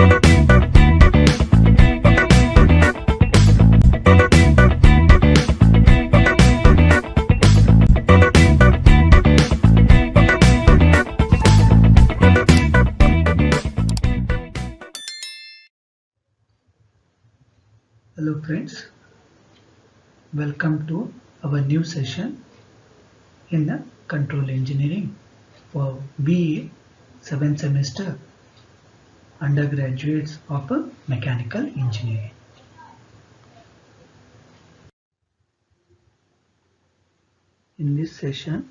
Hello friends, welcome to our new session in the Control Engineering for BE 7th semester undergraduates of Mechanical Engineering. In this session,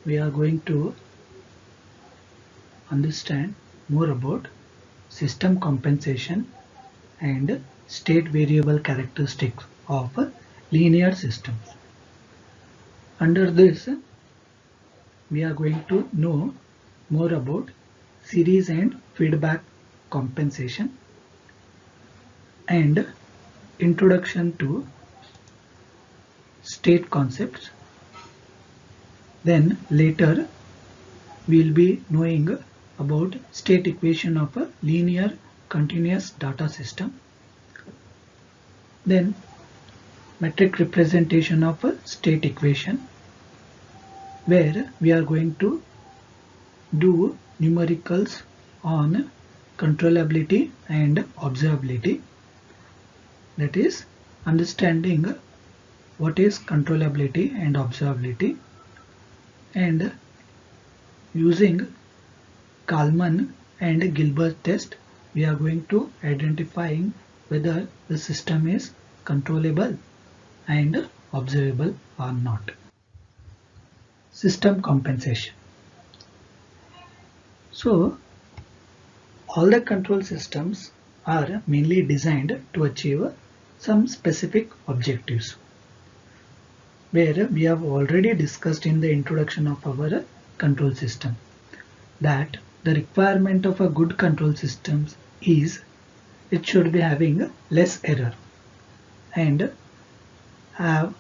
we are going to understand more about system compensation and state variable characteristics of linear systems. Under this, we are going to know more about series and feedback compensation and introduction to state concepts. Then later we'll be knowing about state equation of a linear continuous data system. Then metric representation of a state equation, where we are going to do numericals on controllability and observability. That is, understanding what is controllability and observability, and using Kalman and Gilbert test, we are going to identifying whether the system is controllable and observable or not. System compensation. So, all the control systems are mainly designed to achieve some specific objectives, where we have already discussed in the introduction of our control system that the requirement of a good control system is it should be having less error and have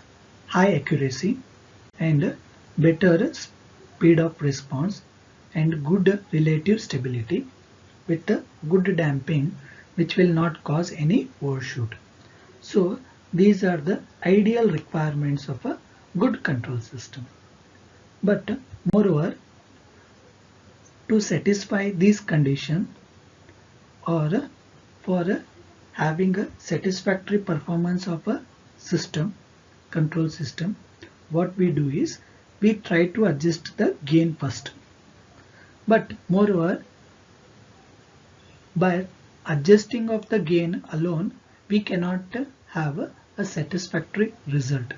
high accuracy and better speed of response and good relative stability with a good damping which will not cause any overshoot. So these are the ideal requirements of a good control system. But moreover, to satisfy these conditions or for having a satisfactory performance of a system, control system, what we do is we try to adjust the gain first. But moreover, by adjusting of the gain alone, we cannot have a satisfactory result.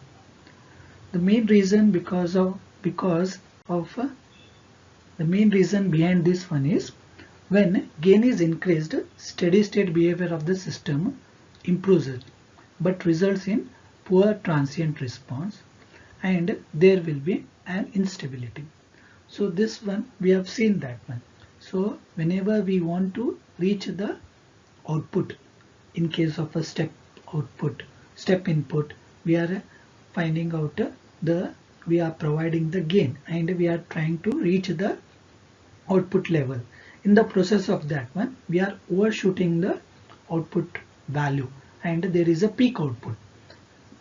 The main reason the main reason behind this one is when gain is increased, steady state behavior of the system improves but results in poor transient response and there will be an instability. So this one we have seen that one. So whenever we want to reach the output, in case of a step input, we are finding out we are providing the gain and we are trying to reach the output level. In the process of that one, we are overshooting the output value and there is a peak output.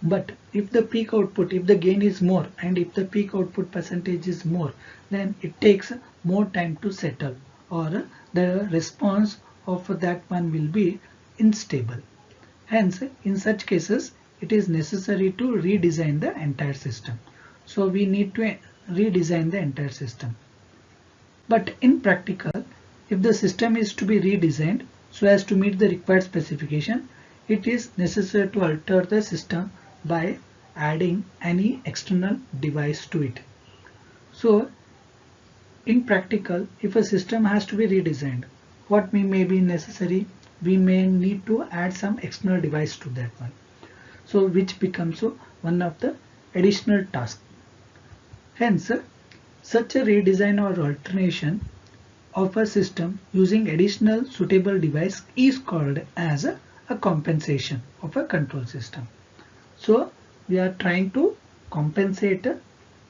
But if the peak output, if the gain is more and if the peak output percentage is more, then it takes more time to settle or the response of that one will be unstable. Hence, in such cases, it is necessary to redesign the entire system. So we need to redesign the entire system. But in practical, if the system is to be redesigned so as to meet the required specification, it is necessary to alter the system by adding any external device to it. So in practical, if a system has to be redesigned, what may be necessary? We may need to add some external device to that one. So which becomes one of the additional tasks. Hence, such a redesign or alternation of a system using additional suitable device is called as a compensation of a control system. So we are trying to compensate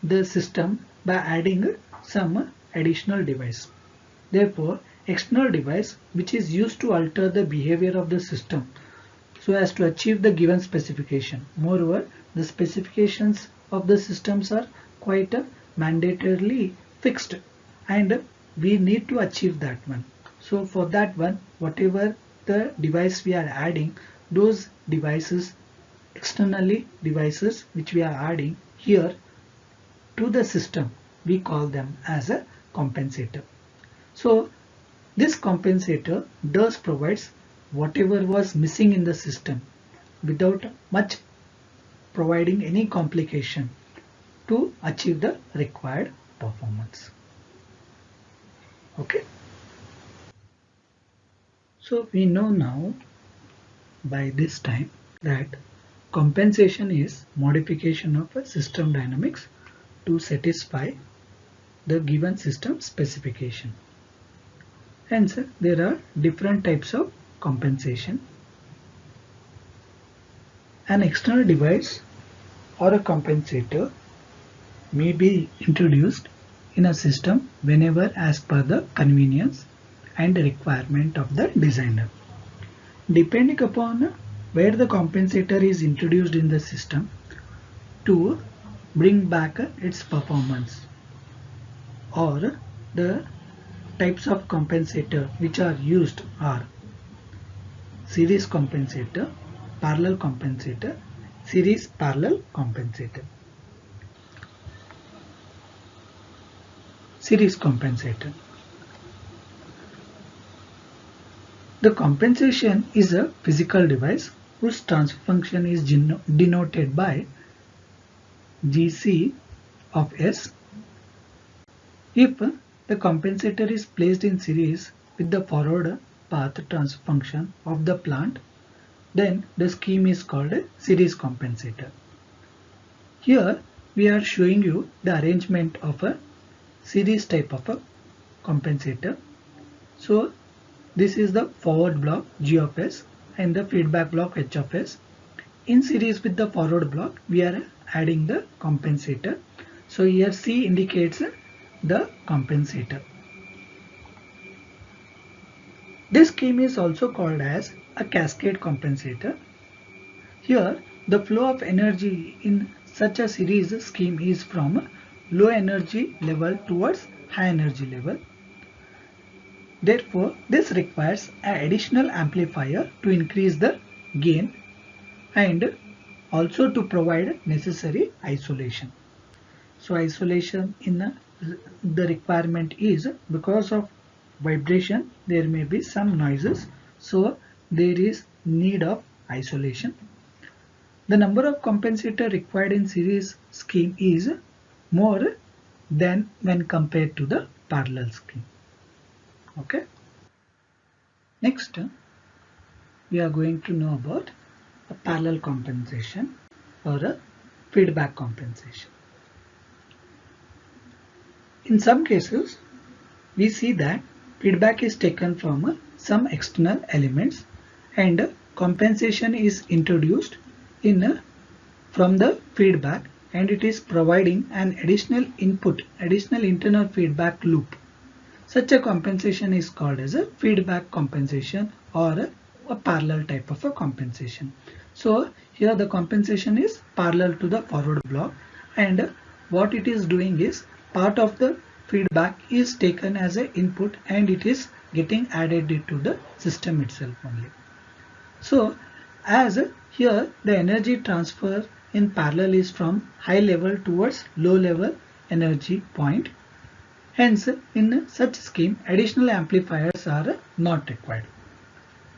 the system by adding some additional device. Therefore, external device which is used to alter the behavior of the system so as to achieve the given specification. Moreover, the specifications of the systems are quite mandatorily fixed and we need to achieve that one. So for that one, whatever the device we are adding, those devices, externally devices which we are adding here to the system, we call them as a compensator. So this compensator does provides whatever was missing in the system without much providing any complication to achieve the required performance. Okay. So we know now by this time that compensation is modification of a system dynamics to satisfy the given system specification. Hence, there are different types of compensation. An external device or a compensator may be introduced in a system whenever as per the convenience and requirement of the designer. Depending upon where the compensator is introduced in the system to bring back its performance, or the types of compensator which are used are series compensator, parallel compensator, series parallel compensator. Series compensator. The compensation is a physical device whose transfer function is denoted by Gc of S. If the compensator is placed in series with the forward path transfer function of the plant, then the scheme is called a series compensator. Here we are showing you the arrangement of a series type of a compensator. So this is the forward block G of S and the feedback block H of S. In series with the forward block, we are adding the compensator. So here C indicates the compensator. This scheme is also called as a cascade compensator. Here the flow of energy in such a series scheme is from low energy level towards high energy level. Therefore, this requires an additional amplifier to increase the gain and also to provide necessary isolation. So isolation in the requirement is because of vibration there may be some noises, so there is need of isolation. The number of compensator required in series scheme is more than when compared to the parallel scheme. Okay. Next, we are going to know about a parallel compensation or a feedback compensation. In some cases, we see that feedback is taken from some external elements and compensation is introduced in from the feedback, and it is providing an additional input, additional internal feedback loop. Such a compensation is called as a feedback compensation or a parallel type of a compensation. So here the compensation is parallel to the forward block, and what it is doing is part of the feedback is taken as an input and it is getting added to the system itself only. So as here the energy transfer in parallel is from high level towards low level energy point. Hence, in such scheme, additional amplifiers are not required.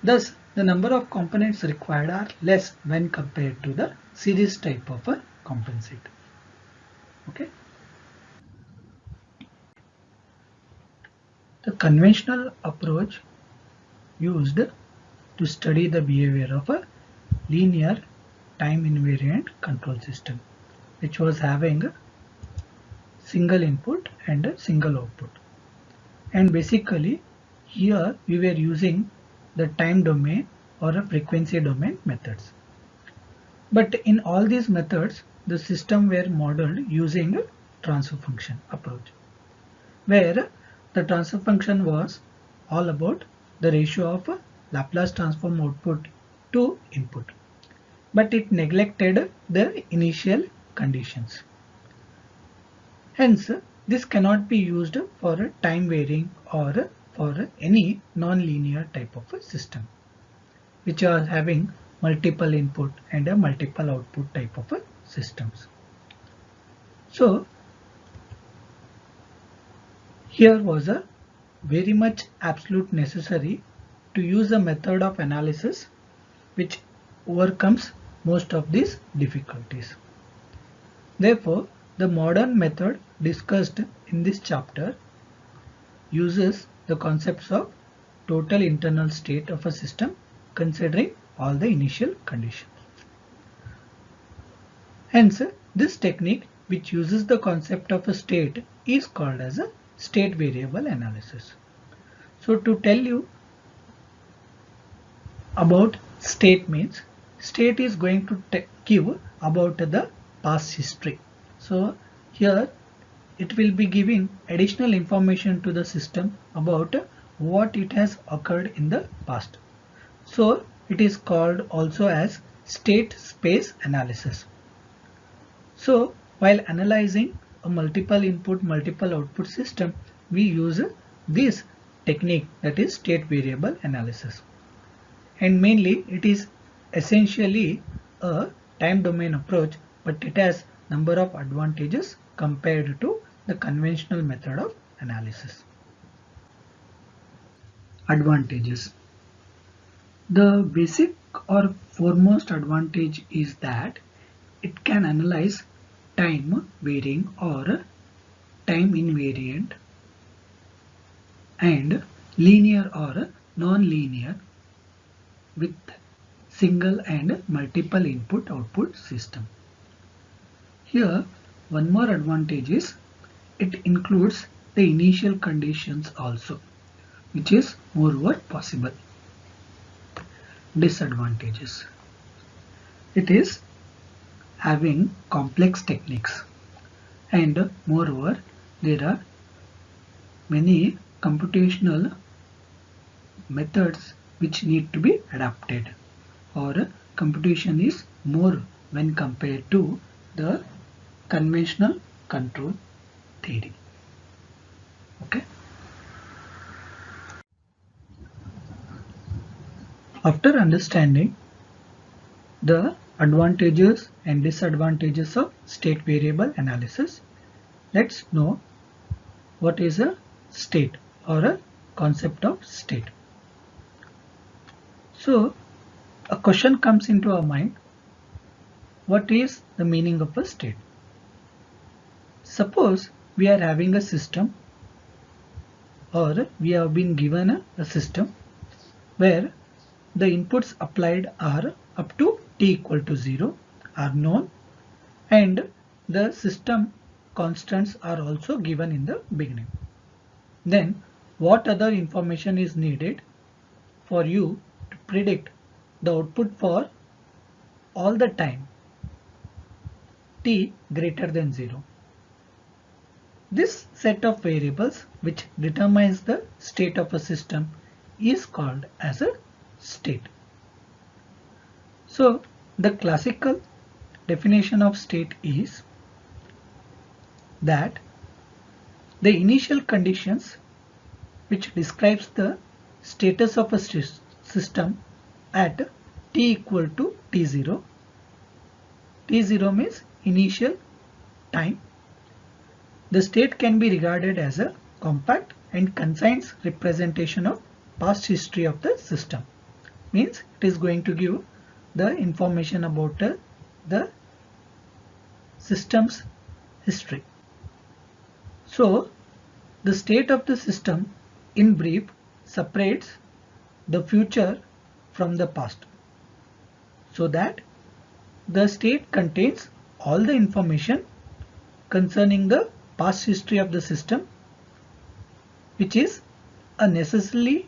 Thus, the number of components required are less when compared to the series type of a compensator. Okay. The conventional approach used to study the behavior of a linear time invariant control system, which was having a single input and a single output. And basically here we were using the time domain or a frequency domain methods. But in all these methods, the system were modeled using a transfer function approach, where the transfer function was all about the ratio of Laplace transform output to input, but it neglected the initial conditions. Hence, this cannot be used for time varying or for any non-linear type of a system, which are having multiple input and a multiple output type of a systems. So, here was a very much absolute necessary to use a method of analysis which overcomes most of these difficulties. Therefore, the modern method discussed in this chapter uses the concepts of total internal state of a system considering all the initial conditions. Hence, this technique which uses the concept of a state is called as a state variable analysis. So to tell you about state means, state is going to give about the past history. So here it will be giving additional information to the system about what it has occurred in the past. So it is called also as state space analysis. So while analyzing a multiple input multiple output system, we use this technique, that is state variable analysis, and mainly it is essentially a time domain approach, but it has number of advantages compared to the conventional method of analysis. Advantages. The basic or foremost advantage is that it can analyze time varying or time invariant and linear or non-linear with single and multiple input output system. Here one more advantage is it includes the initial conditions also, which is moreover possible. Disadvantages. It is having complex techniques, and moreover there are many computational methods which need to be adapted, or computation is more when compared to the conventional control theory. Okay. After understanding the advantages and disadvantages of state variable analysis, let's know what is a state or a concept of state. So a question comes into our mind, what is the meaning of a state? Suppose we are having a system, or we have been given a system where the inputs applied are up to t equal to 0 are known, and the system constants are also given in the beginning. Then what other information is needed for you to predict the output for all the time t greater than 0? This set of variables which determines the state of a system is called as a state. So the classical definition of state is that the initial conditions which describes the status of a system at t equal to t0. T0 means initial time. The state can be regarded as a compact and concise representation of past history of the system. Means it is going to give the information about the system's history. So the state of the system in brief separates the future from the past, so that the state contains all the information concerning the past history of the system, which is a necessarily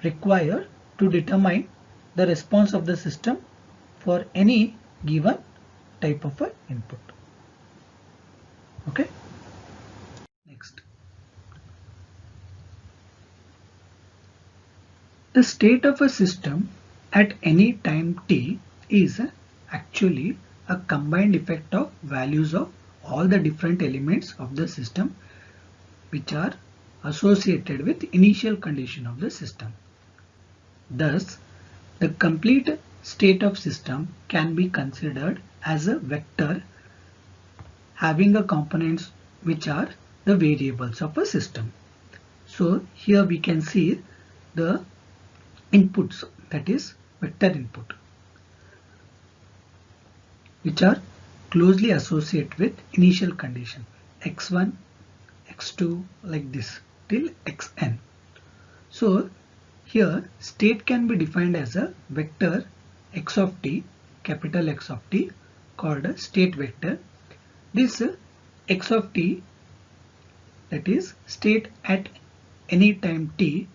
required to determine the response of the system for any given type of input. Okay. Next, The state of a system at any time t is actually a combined effect of values of all the different elements of the system which are associated with initial condition of the system. Thus, the complete state of system can be considered as a vector having a components which are the variables of a system. So here we can see the inputs, that is vector input, which are closely associated with initial condition x1, x2 like this till xn. So here state can be defined as a vector x of t, capital X of t, called a state vector. This x of t, that is state at any time t,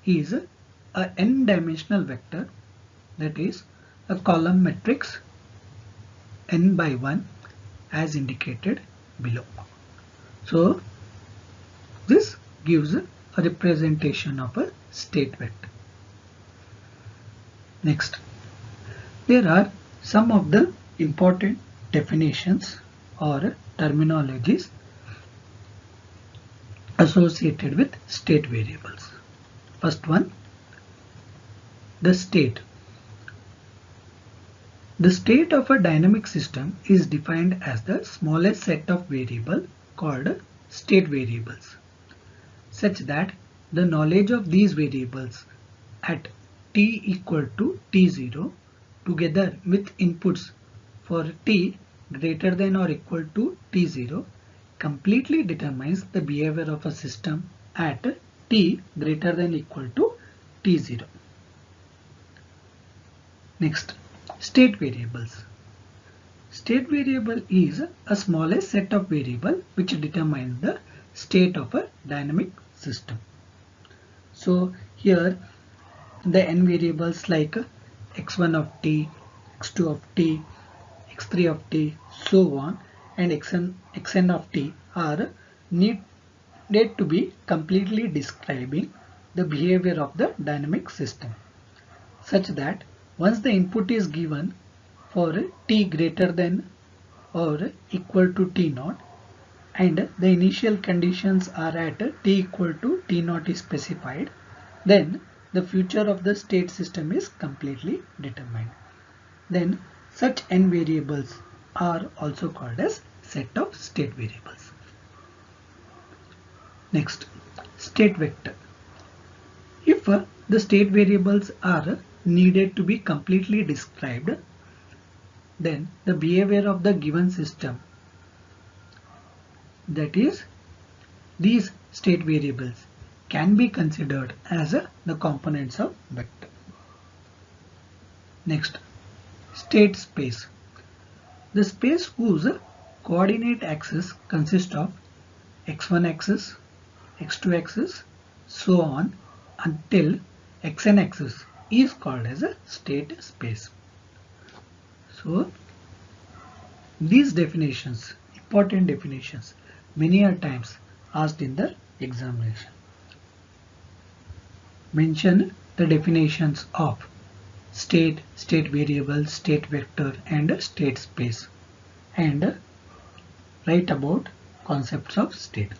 is a n-dimensional vector, that is a column matrix n by 1 as indicated below. So this gives a representation of a state vector. Next, there are some of the important definitions or terminologies associated with state variables. First one, the state. The state of a dynamic system is defined as the smallest set of variables called state variables, such that the knowledge of these variables at t equal to t0 together with inputs for t greater than or equal to t0 completely determines the behavior of a system at t greater than equal to t0. Next, state variables. State variable is a smallest set of variables which determines the state of a dynamic system. So here the n variables like x1 of t, x2 of t, x3 of t, so on, and xn of t are needed to be completely describing the behavior of the dynamic system, such that once the input is given for t greater than or equal to t0 and the initial conditions are at t equal to t0 is specified, then the future of the state system is completely determined. Then such n variables are also called as set of state variables. Next, state vector. If the state variables are needed to be completely described, then the behavior of the given system, that is these state variables, can be considered as the components of vector. Next, state space. The space whose coordinate axis consists of x1 axis, x2 axis, so on until xn axis is called as a state space. So these definitions, important definitions, many are times asked in the examination. Mention the definitions of state, state variable, state vector and state space, and write about concepts of state.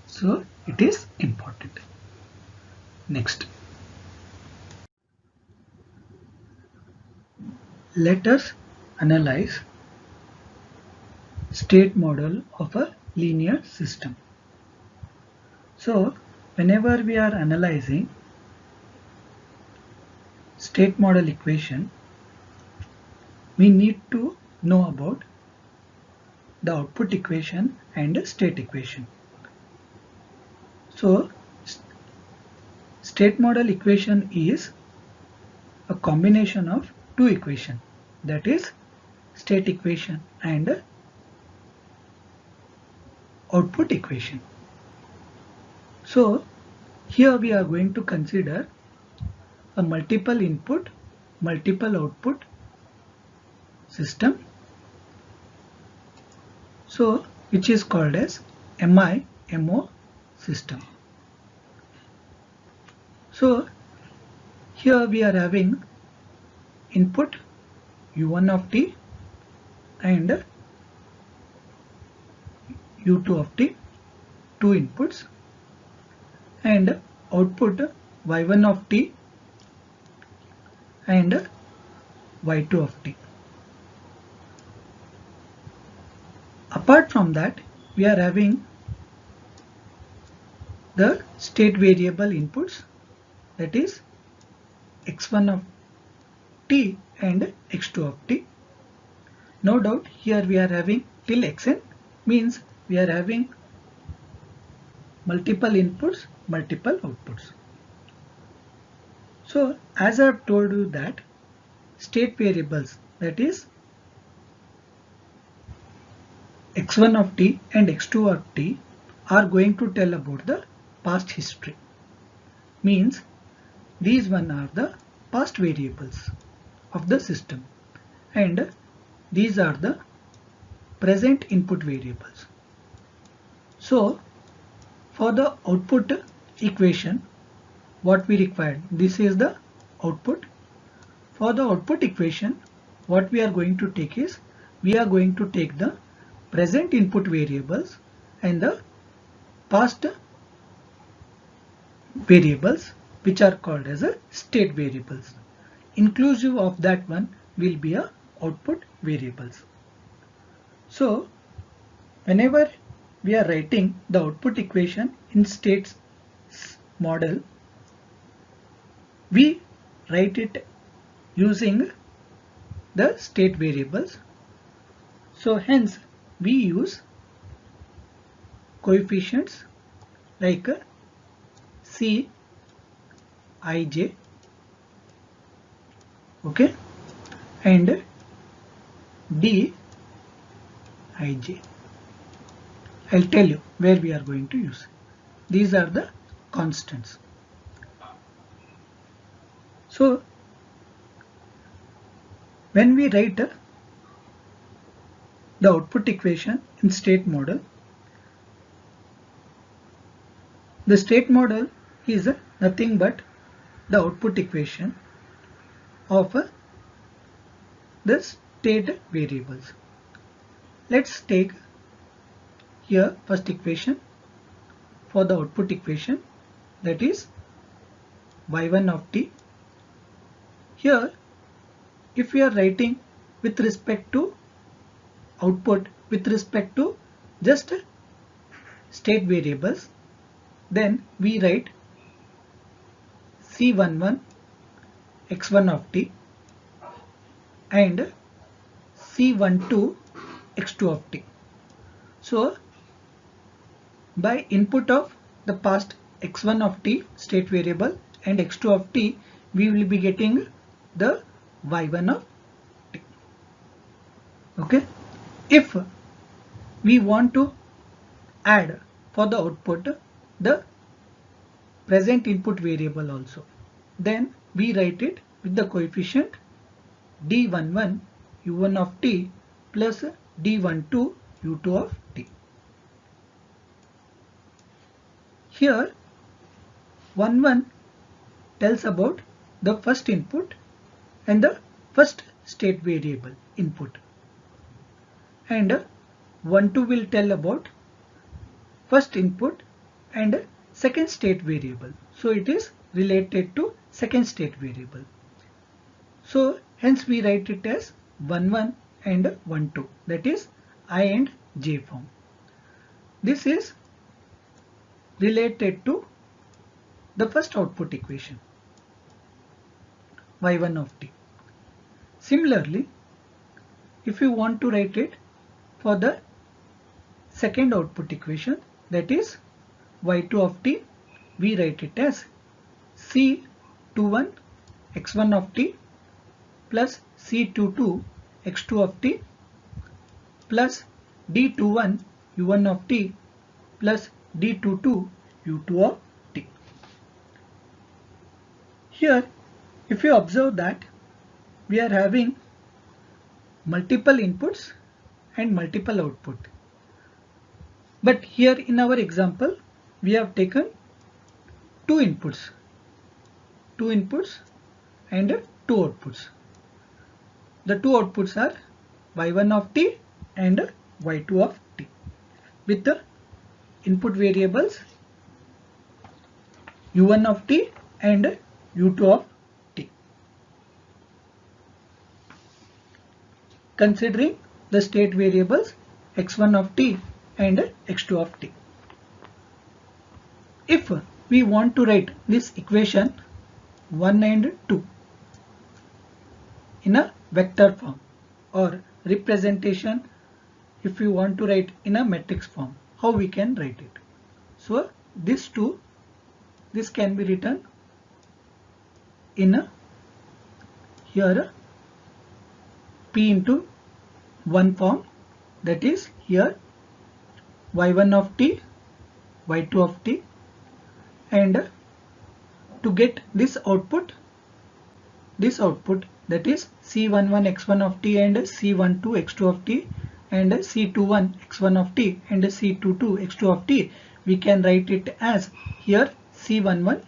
So it is important. Next, let us analyze state model of a linear system. So whenever we are analyzing state model equation, we need to know about the output equation and state equation. So state model equation is a combination of two equations, that is state equation and output equation. So here we are going to consider a multiple input, multiple output system, so which is called as MIMO system. So Here we are having input u1 of t and u2 of t, two inputs, and output y1 of t and y2 of t. Apart from that, we are having the state variable inputs, that is x1 of t and x2 of t. No doubt here we are having till xn, means we are having multiple inputs, multiple outputs. So as I have told you that state variables, that is x1 of t and x2 of t, are going to tell about the past history. Means these one are the past variables of the system and these are the present input variables. So for the output equation, what we required, this is the output. For the output equation, what we are going to take is, we are going to take the present input variables and the past variables, which are called as a state variables. Inclusive of that one will be a output variables. So whenever we are writing the output equation in states model, we write it using the state variables. So hence we use coefficients like C, I, J, okay, and D, I, J. I'll tell you where we are going to use. These are the constants. So when we write the output equation in state model, the state model is nothing but the output equation of the state variables. Let's take here first equation for the output equation, that is y1 of t. Here if we are writing with respect to output with respect to just state variables, then we write C11 x1 of t and C12 x2 of t. So by input of the past x1 of t state variable and x2 of t, we will be getting the y1 of t. Okay. If we want to add for the output the present input variable also, then we write it with the coefficient d11 u1 of t plus d12 u2 of t. Here 11 tells about the first input and the first state variable input, and 12 will tell about first input and second state variable. So it is related to second state variable. So hence we write it as 11 and 12, that is I and J form. This is related to the first output equation y1 of t. Similarly, if you want to write it for the second output equation, that is y2 of t, we write it as C21 x1 of t plus C22 x2 of t plus D21 u1 of t plus D22 u2 of t. Here if you observe that we are having multiple inputs and multiple output, but here in our example we have taken two inputs and two outputs. The two outputs are y1 of t and y2 of t with the input variables u1 of t and u2 of t. Considering the state variables x1 of t and x2 of t. If we want to write this equation 1 and 2 in a vector form or representation, if we want to write in a matrix form, how we can write it? So this can be written in a here p into 1 form, that is here y1 of t, y2 of t, and to get this output that is c11 x1 of t and c12 x2 of t and c21 x1 of t and c22 x2 of t, we can write it as here c11,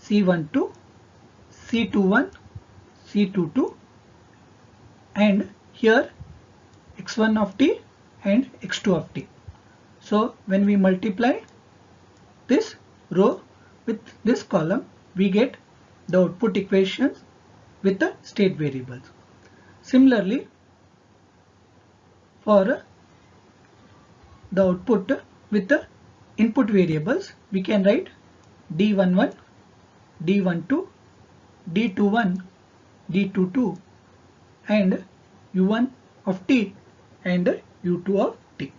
c12, c21, c22, and here x1 of t and x2 of t. So when we multiply this row with this column, we get the output equations with the state variables. Similarly, for the output with the input variables, we can write d11, d12, d21, d22, and u1 of t and u2 of t.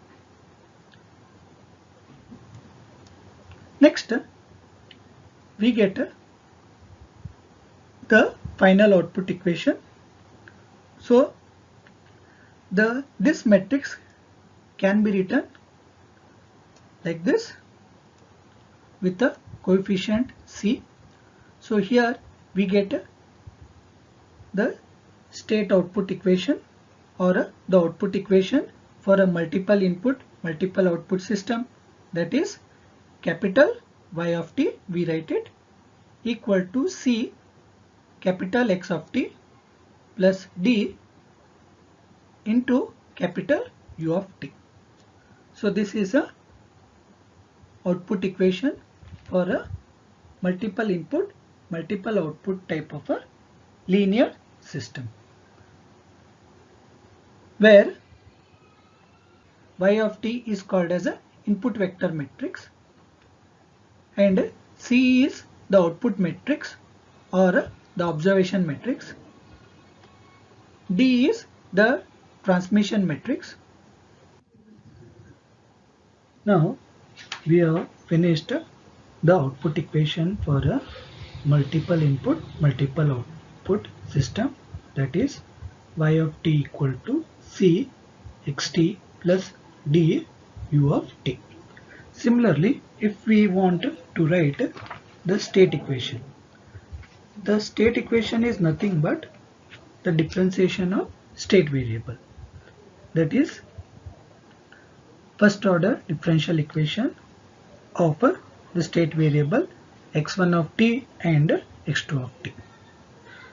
Next, we get the final output equation. So this matrix can be written like this with the coefficient c. So here we get the state output equation or the output equation for a multiple input multiple output system, that is capital Y of t, we write it equal to c capital X of t plus d into capital U of t. So this is a output equation for a multiple input multiple output type of a linear system, where Y of t is called as a input vector matrix and C is the output matrix or the observation matrix, D is the transmission matrix. Now we have finished the output equation for a multiple input multiple output system, that is Y of t equal to C xt plus d U of t. Similarly, if we want to write the state equation, the state equation is nothing but the differentiation of state variable, that is first order differential equation of the state variable x1 of t and x2 of t.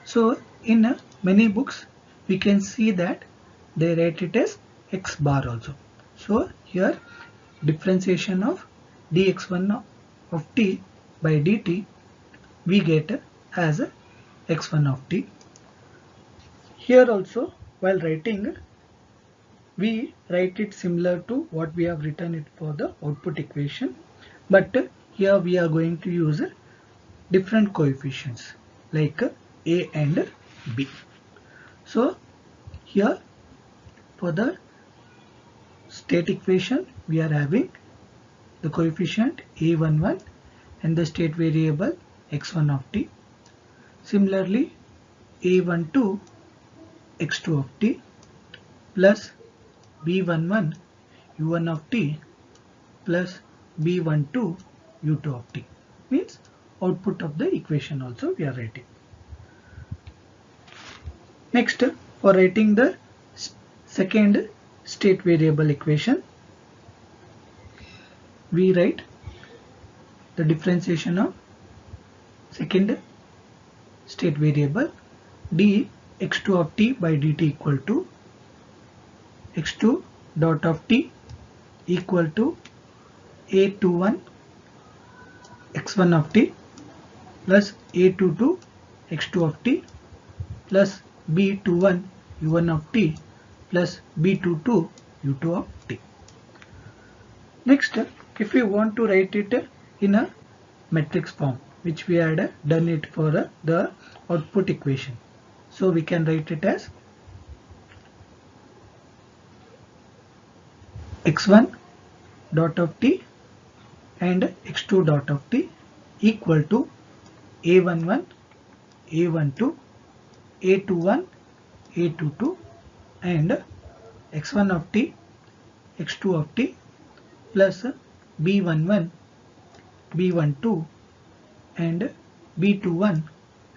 So in many books we can see that they write it as x bar also. So here differentiation of dx1 of t by dt we get as x1 of t. Here also while writing we write it similar to what we have written it for the output equation, but here we are going to use different coefficients like a and b. So here for the state equation we are having the coefficient a11 and the state variable x1 of t. Similarly a12 x2 of t plus b11 u1 of t plus b12 u2 of t, means output of the equation also we are writing. Next, for writing the second state variable equation, we write the differentiation of second state variable d x2 of t by dt equal to x2 dot of t equal to a21 x1 of t plus a22 x2 of t plus b21 u1 of t plus b22 u2 of t. Next, if we want to write it in a matrix form, which we had done it for the output equation, so we can write it as x1 dot of t and x2 dot of t equal to a11 a12 a21 a22 and x1 of t x2 of t plus b11 b12 and b21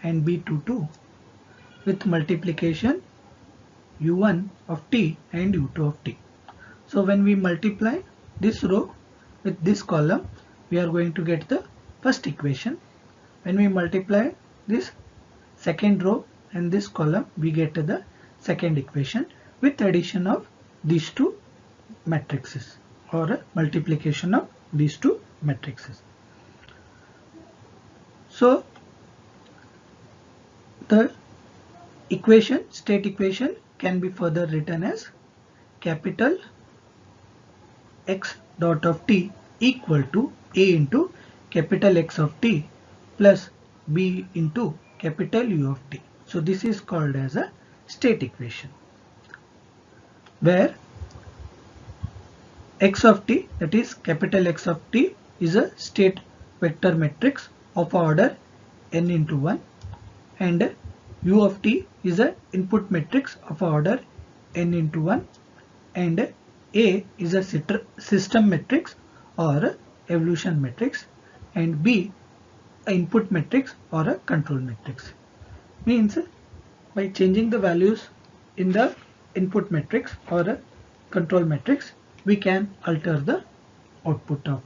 and b22 with multiplication u1 of t and u2 of t. So when we multiply this row with this column, we are going to get the first equation. When we multiply this second row and this column, we get the second equation with addition of these two matrices or multiplication of these two matrices. So the equation, state equation, can be further written as capital X dot of t equal to A into capital X of t plus B into capital U of t. So this is called as a state equation, where X of t, that is capital X of t, is a state vector matrix of order n into 1 and U of t is a input matrix of order n into 1 and A is a system matrix or evolution matrix and B a input matrix or a control matrix. Means by changing the values in the input matrix or a control matrix, we can alter the output of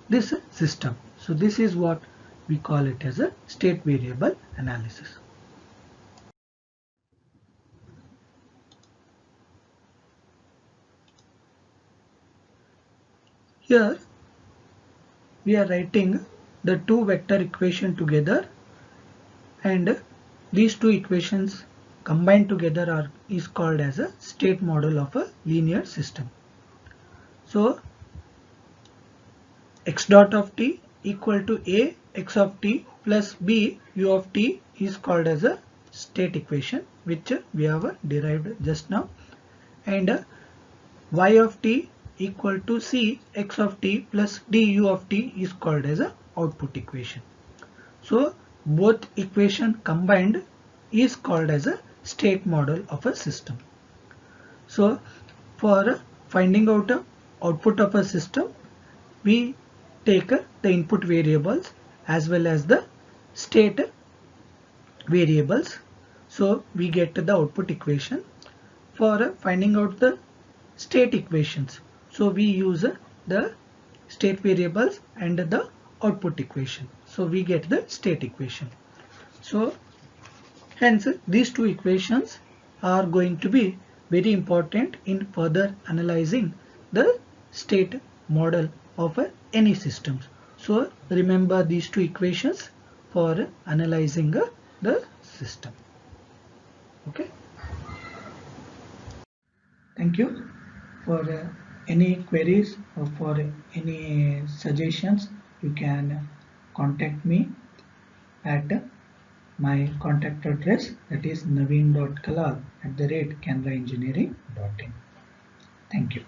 this system. So this is what we call it as a state variable analysis. Here we are writing the two vector equation together, and these two equations combined together is called as a state model of a linear system. So x dot of t equal to a x of t plus b u of t is called as a state equation, which we have derived just now, and y of t equal to c x of t plus d u of t is called as a output equation. So both equation combined is called as a state model of a system. So for finding out the output of a system, we take the input variables as well as the state variables. So we get the output equation. For finding out the state equations, so we use the state variables and the output equation. So we get the state equation. So hence these two equations are going to be very important in further analyzing the state model of any systems. So remember these two equations for analyzing the system. Okay. Thank you. For any queries or for any suggestions, you can contact me at my contact address, that is naveen.kalal@canaraengineering.in. Thank you.